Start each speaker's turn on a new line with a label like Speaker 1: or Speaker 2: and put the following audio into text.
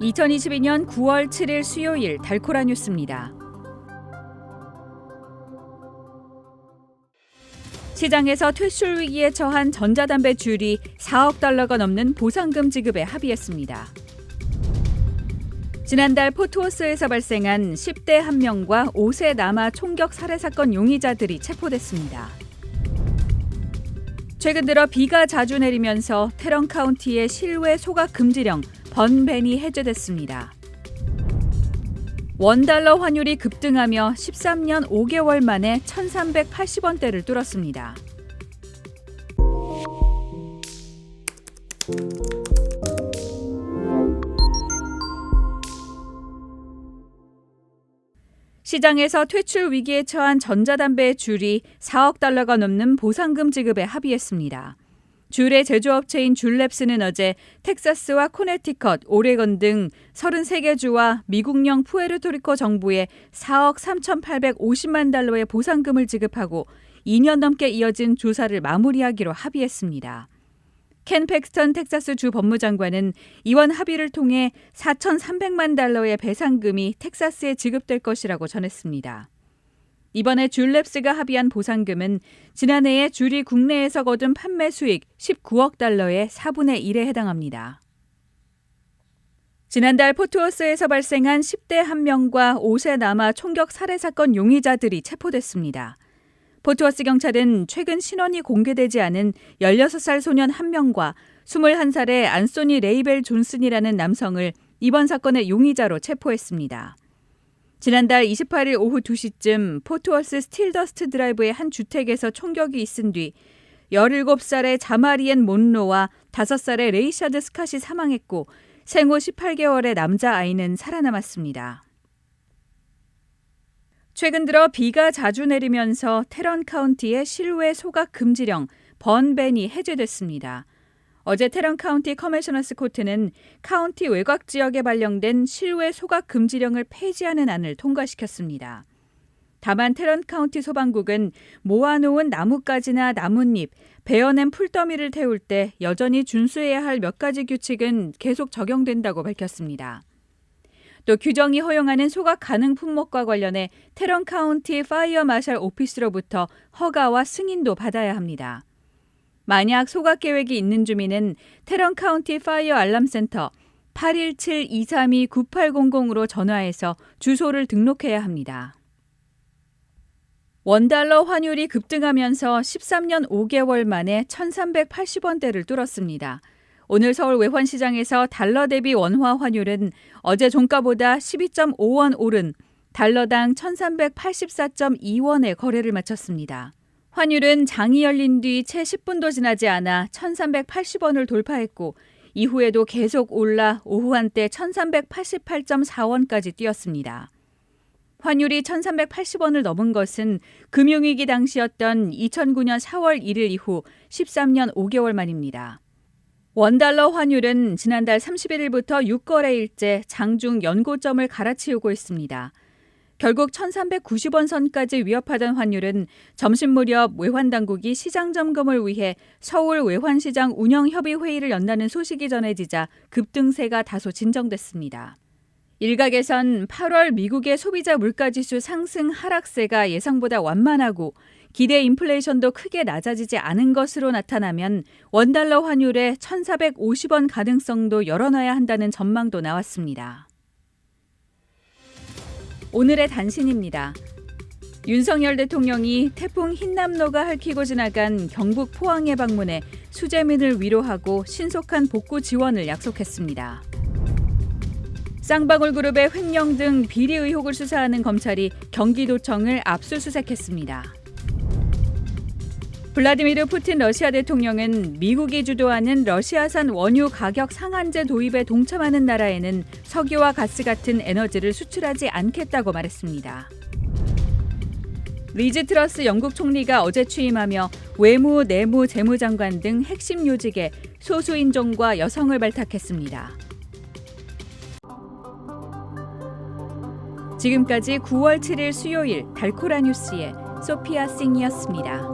Speaker 1: 2022년 9월 7일 수요일 달코라 뉴스입니다. 시장에서 퇴출 위기에 처한 전자담배 줄이 4억 달러가 넘는 보상금 지급에 합의했습니다. 지난달 포트워스에서 발생한 10대 1명과 5세 남아 총격 살해 사건 용의자들이 체포됐습니다. 최근 들어 비가 자주 내리면서 테런 카운티의 실외 소각 금지령 번벤이 해제됐습니다. $1 환율이 급등하며 13년 5개월 만에 1,380원대를 뚫었습니다. 시장에서 퇴출 위기에 처한 전자담배의 줄이 4억 달러가 넘는 보상금 지급에 합의했습니다. 줄의 제조업체인 줄랩스는 어제 텍사스와 코네티컷, 오레건 등 33개 주와 미국령 푸에르토리코 정부에 4억 3,850만 달러의 보상금을 지급하고 2년 넘게 이어진 조사를 마무리하기로 합의했습니다. 켄 팩스턴 텍사스 주 법무장관은 이번 합의를 통해 4,300만 달러의 배상금이 텍사스에 지급될 것이라고 전했습니다. 이번에 줄랩스가 합의한 보상금은 지난해에 줄이 국내에서 거둔 판매 수익 19억 달러의 4분의 1에 해당합니다. 지난달 포트워스에서 발생한 10대 1명과 5세 남아 총격 살해 사건 용의자들이 체포됐습니다. 포트워스 경찰은 최근 신원이 공개되지 않은 16살 소년 1명과 21살의 안소니 레이벨 존슨이라는 남성을 이번 사건의 용의자로 체포했습니다. 지난달 28일 오후 2시쯤 포트워스 스틸더스트 드라이브의 한 주택에서 총격이 있은 뒤 17살의 자마리엔 몬로와 5살의 레이샤드 스캇이 사망했고 생후 18개월의 남자아이는 살아남았습니다. 최근 들어 비가 자주 내리면서 테런 카운티의 실외 소각 금지령 번벤이 해제됐습니다. 어제 테런 카운티 커미셔너스 코트는 카운티 외곽 지역에 발령된 실외 소각 금지령을 폐지하는 안을 통과시켰습니다. 다만 테런 카운티 소방국은 모아놓은 나뭇가지나 나뭇잎, 베어낸 풀더미를 태울 때 여전히 준수해야 할 몇 가지 규칙은 계속 적용된다고 밝혔습니다. 또 규정이 허용하는 소각 가능 품목과 관련해 테런 카운티 파이어 마샬 오피스로부터 허가와 승인도 받아야 합니다. 만약 소각 계획이 있는 주민은 테런 카운티 파이어 알람 센터 817-232-9800으로 전화해서 주소를 등록해야 합니다. $1 환율이 급등하면서 13년 5개월 만에 1,380원대를 뚫었습니다. 오늘 서울 외환시장에서 달러 대비 원화 환율은 어제 종가보다 12.5원 오른 달러당 1,384.2원에 거래를 마쳤습니다. 환율은 장이 열린 뒤 채 10분도 지나지 않아 1,380원을 돌파했고 이후에도 계속 올라 오후 한때 1,388.4원까지 뛰었습니다. 환율이 1,380원을 넘은 것은 금융위기 당시였던 2009년 4월 1일 이후 13년 5개월 만입니다. $1 환율은 지난달 31일부터 6거래일째 장중 연고점을 갈아치우고 있습니다. 결국 1,390원 선까지 위협하던 환율은 점심 무렵 외환당국이 시장 점검을 위해 서울 외환시장 운영협의회의를 연다는 소식이 전해지자 급등세가 다소 진정됐습니다. 일각에선 8월 미국의 소비자 물가지수 상승 하락세가 예상보다 완만하고 기대 인플레이션도 크게 낮아지지 않은 것으로 나타나면 $1 환율의 1,450원 가능성도 열어놔야 한다는 전망도 나왔습니다. 오늘의 단신입니다. 윤석열 대통령이 태풍 흰남노가 핥히고 지나간 경북 포항에 방문해 수재민을 위로하고 신속한 복구 지원을 약속했습니다. 쌍방울그룹의 횡령 등 비리 의혹을 수사하는 검찰이 경기도청을 압수수색했습니다. 블라디미르 푸틴 러시아 대통령은 미국이 주도하는 러시아산 원유 가격 상한제 도입에 동참하는 나라에는 석유와 가스 같은 에너지를 수출하지 않겠다고 말했습니다. 리즈 트러스 영국 총리가 어제 취임하며 외무, 내무, 재무장관 등 핵심 요직에 소수인종과 여성을 발탁했습니다. 지금까지 9월 7일 수요일 달코라 뉴스의 소피아 싱이었습니다.